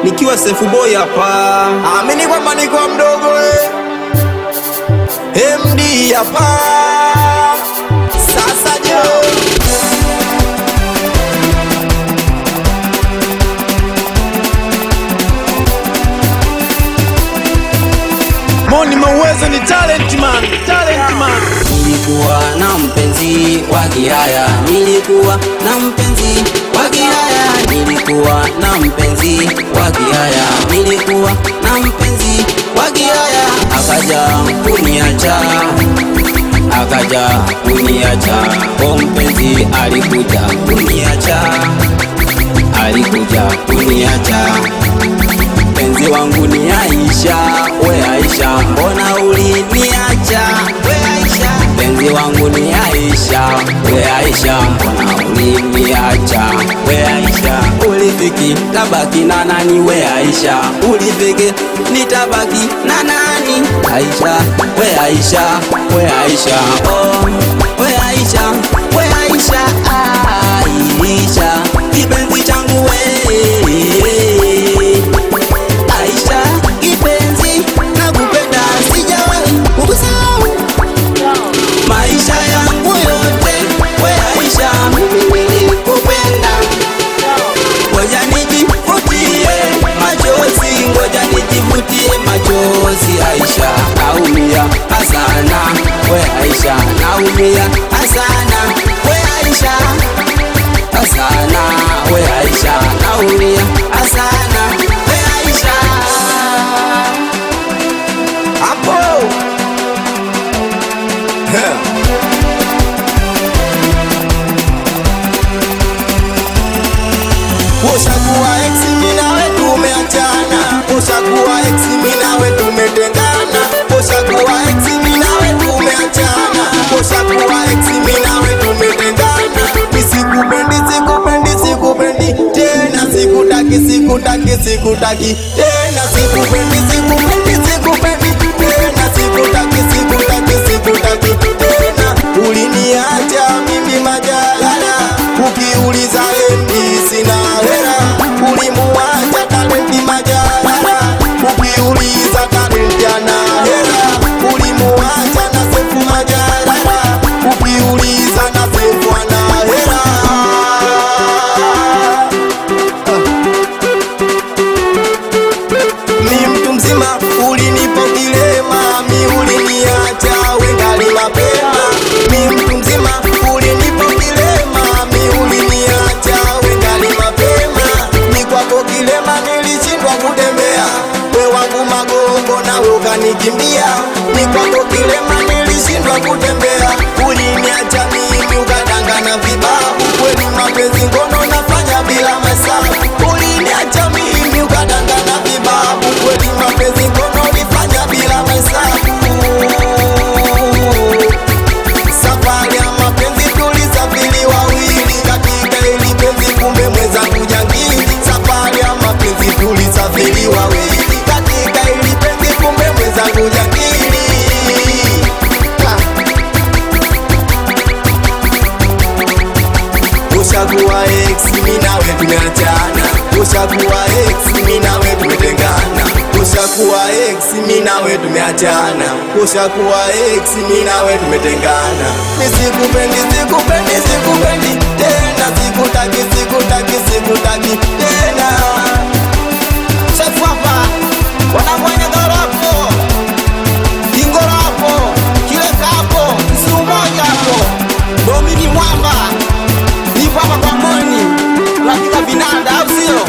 nikiwa Sefu Boy hapa. Amini kwamba niko mdogo MD hapa. Sasa je, Moni Mauwezo ni talent man, talent man. Nilikuwa na mpenzi wa Kihaya, nilikuwa na mpenzi wa Kihaya, nilikuwa na mpenzi wa Kihaya, nilikuwa na mpenzi wa Kihaya. Akaja kuniacha, akaja kuniacha. O mpenzi alikuja kuniacha, alikuja kuniacha. Mpenzi wangu ni Aisha, we Aisha, mbona uliniacha? We Aisha, mpenzi wangu ni Aisha, we Aisha, mbona uliniacha? We Aisha, ulifiki tabaki na nani? We Aisha, ulifiki nitabaki na nani? Aisha, we Aisha, we Aisha, oh, we Aisha, we Aisha, Aisha, kipenzi changu we Aisha, kipenzi nakupenda, sijawahi kukusahau maisha yangu yote. We Aisha, mimi nilikupenda. Ngoja nijifutie machozi, ngoja nijifutie machozi. Aisha, naumia sana. We Aisha, naumia sana. We Aisha, sana. We Aisha, naumia sana. We Aisha, hapo ushakuwa ex, mimi nawe tumeachana. Ushakuwa ex, mimi nawe tumetengana. Ushakuwa ex, mimi nawe tumeachana. Ushakuwa ex, mimi nawe tumetengana. Nisikupendi, sikupendi, sikupendi tena, sikutaki, sikutaki, sikutaki tena, sikupendi, sikupendi, sikupendi tena, sikutaki, sikutaki, sikutaki tena. Uliniacha mimi majalala, ukiuliza MD sina hela. Ulimuacha talenti majalala, ukiuliza talenti ana hela. Ulimuacha na Sefu majalala, ukiuliza na Sefu ana hela. Mi mtu mzima, ulinipo kilema, mi uliniacha wengali mapema. Mi mtu mzima, ulinipo kilema, mi uliniacha wengali mapema. Ni kwako kilema nilishindwa kutembea, we wangu magongo nawe ukanikimbia. Ni kwako kilema nilishindwa kutembea, uliniacha mimi ukadangana vibabu. Kweli mapenzi ngono nafanya bila mahesabu, uliniacha mimi ukadangana vibabu. Kweli mapenzi ngono nifanya bila mahesabu. Safari ya mapenzi tulisafiri wawili, katika hili penzi kumbe mwenzangu jangili. Safari ya mapenzi tulisafiri wawili, katika hili penzi kumbe mwenzangu jangili. Ushakuwa ex, mimi nawe tumeachana. Ushakuwa ex, mimi nawe tumetengana. Ushakuwa ex, mimi nawe tumeachana. Ushakuwa ex, mimi nawe tumetengana. Nisikupendi, sikupendi, sikupendi tena, sikutaki, sikutaki, sikutaki tena. Sefu hapa, wanafanya garapo, ingoro hapo, kileka hapo, si umoja hapo. Ndo mimi mwamba, nipo hapa kwa Moni, lakini vinanda au sio?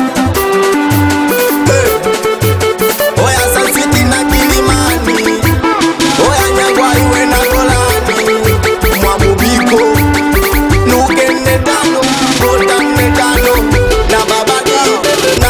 Oya Sansiti na Kilimani, oya Nyangwa iwe na Golani, Mwamubiko Nuke 4 5 Kota 4 5 na Babadi na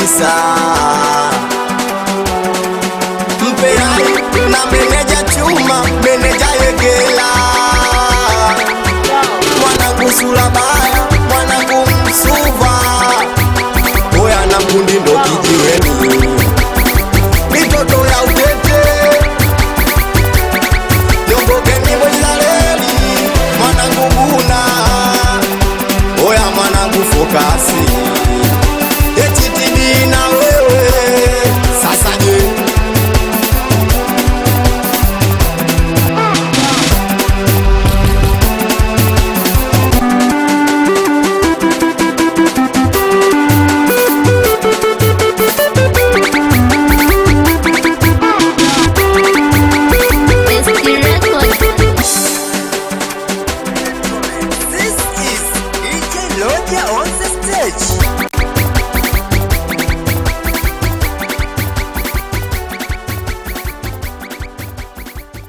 kabisa. Mpeai na meneja Chuma, meneja Yegela, mwanangu Sulabaya, mwanangu Msuva, oya na Mkundi ndo kijiweni, mitoto ya Utete, Nyongokeni Mwilaleli, mwanangu Buna, oya mwanangu Fokasi, HTD na wewe sasa je? This is DJ Lodja on the stage.